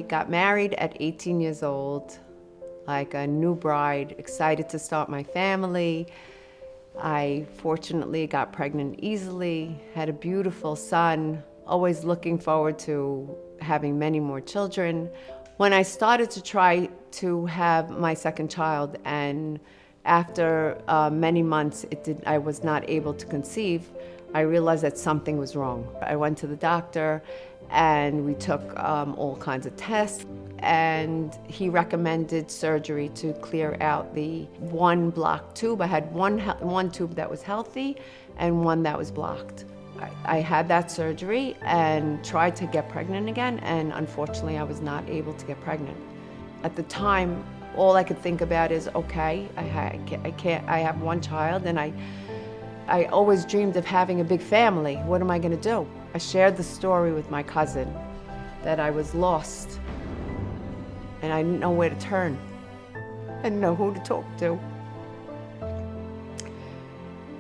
got married at 18 years old, like a new bride, excited to start my family. I fortunately got pregnant easily, had a beautiful son, always looking forward to having many more children. When I started to try to have my second child, and after many months I was not able to conceive, I realized that something was wrong. I went to the doctor and we took all kinds of tests, and he recommended surgery to clear out the one blocked tube. I had one tube that was healthy and one that was blocked. I had that surgery and tried to get pregnant again, and unfortunately I was not able to get pregnant. At the time, all I could think about is, okay, I have one child, and I always dreamed of having a big family. What am I gonna do? I shared the story with my cousin that I was lost and I didn't know where to turn. I didn't know who to talk to.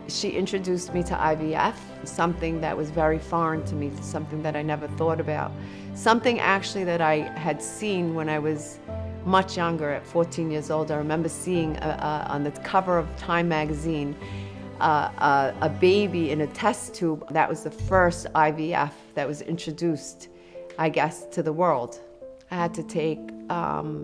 She introduced me to IVF, something that was very foreign to me, something that I never thought about. Something actually that I had seen when I was much younger, at 14 years old. I remember seeing on the cover of Time magazine, a baby in a test tube. That was the first IVF that was introduced, I guess, to the world. I had to take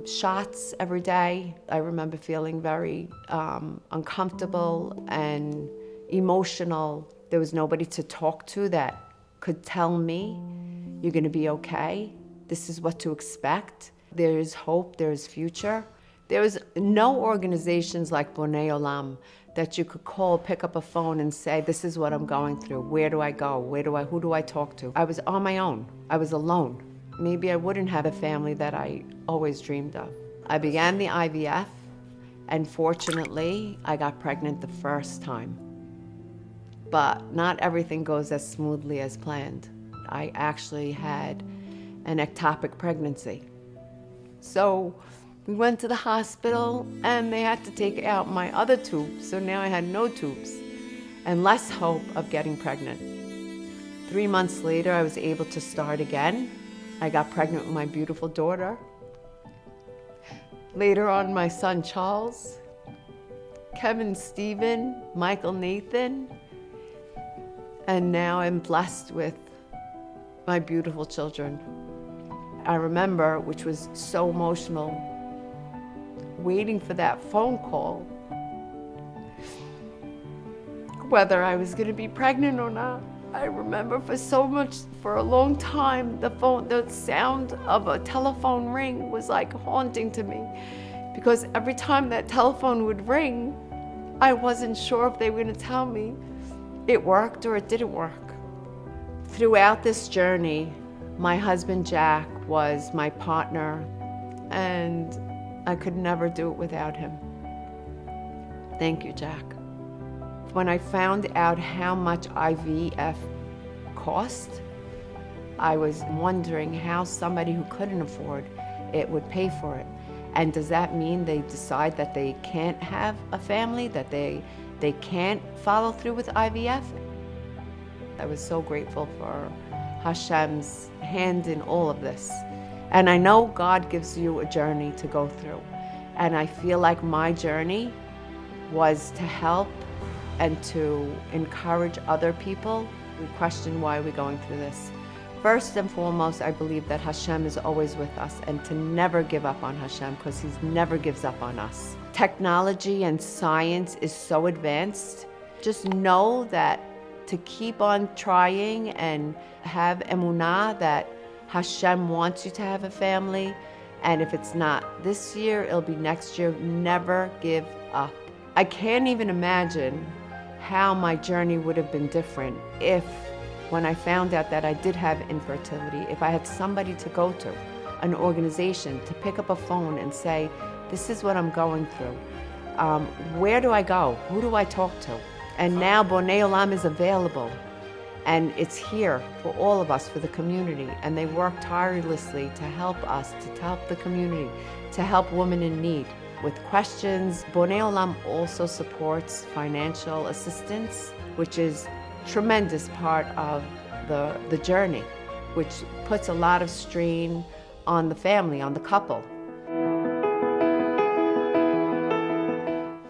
shots every day. I remember feeling very uncomfortable and emotional. There was nobody to talk to that could tell me, you're gonna be okay. This is what to expect. There is hope, there is future. There was no organizations like Bonei Olam that you could call, pick up a phone and say, this is what I'm going through. Where do I go? Who do I talk to? I was on my own. I was alone. Maybe I wouldn't have a family that I always dreamed of. I began the IVF, and fortunately, I got pregnant the first time. But not everything goes as smoothly as planned. I actually had an ectopic pregnancy. So we went to the hospital and they had to take out my other tubes. So now I had no tubes and less hope of getting pregnant. 3 months later, I was able to start again. I got pregnant with my beautiful daughter. Later on, my son Charles, Kevin Stephen, Michael Nathan, and now I'm blessed with my beautiful children. I remember, which was so emotional, waiting for that phone call, whether I was gonna be pregnant or not. I remember for a long time, the sound of a telephone ring was like haunting to me, because every time that telephone would ring, I wasn't sure if they were gonna tell me it worked or it didn't work. Throughout this journey, my husband Jack was my partner, and I could never do it without him. Thank you, Jack. When I found out how much IVF cost, I was wondering how somebody who couldn't afford it would pay for it. And does that mean they decide that they can't have a family, that they can't follow through with IVF? I was so grateful for Hashem's hand in all of this. And I know God gives you a journey to go through. And I feel like my journey was to help and to encourage other people who question why we're going through this. First and foremost, I believe that Hashem is always with us, and to never give up on Hashem, because He never gives up on us. Technology and science is so advanced. Just know that to keep on trying and have emunah that Hashem wants you to have a family, and if it's not this year, it'll be next year. Never give up. I can't even imagine how my journey would have been different if, when I found out that I did have infertility, if I had somebody to go to, an organization, to pick up a phone and say, this is what I'm going through. Where do I go? Who do I talk to? And now Bonei Olam is available, and it's here for all of us, for the community, and they work tirelessly to help us, to help the community, to help women in need with questions. Bonei Olam also supports financial assistance, which is a tremendous part of the journey, which puts a lot of strain on the family, on the couple.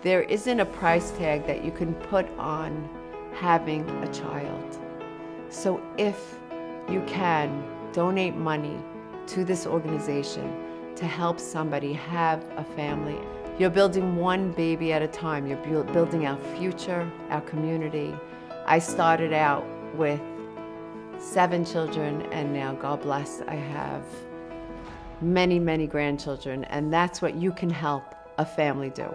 There isn't a price tag that you can put on having a child. So if you can donate money to this organization to help somebody have a family, you're building one baby at a time. You're building our future, our community. I started out with 7 children, and now, God bless, I have many, many grandchildren, and that's what you can help a family do.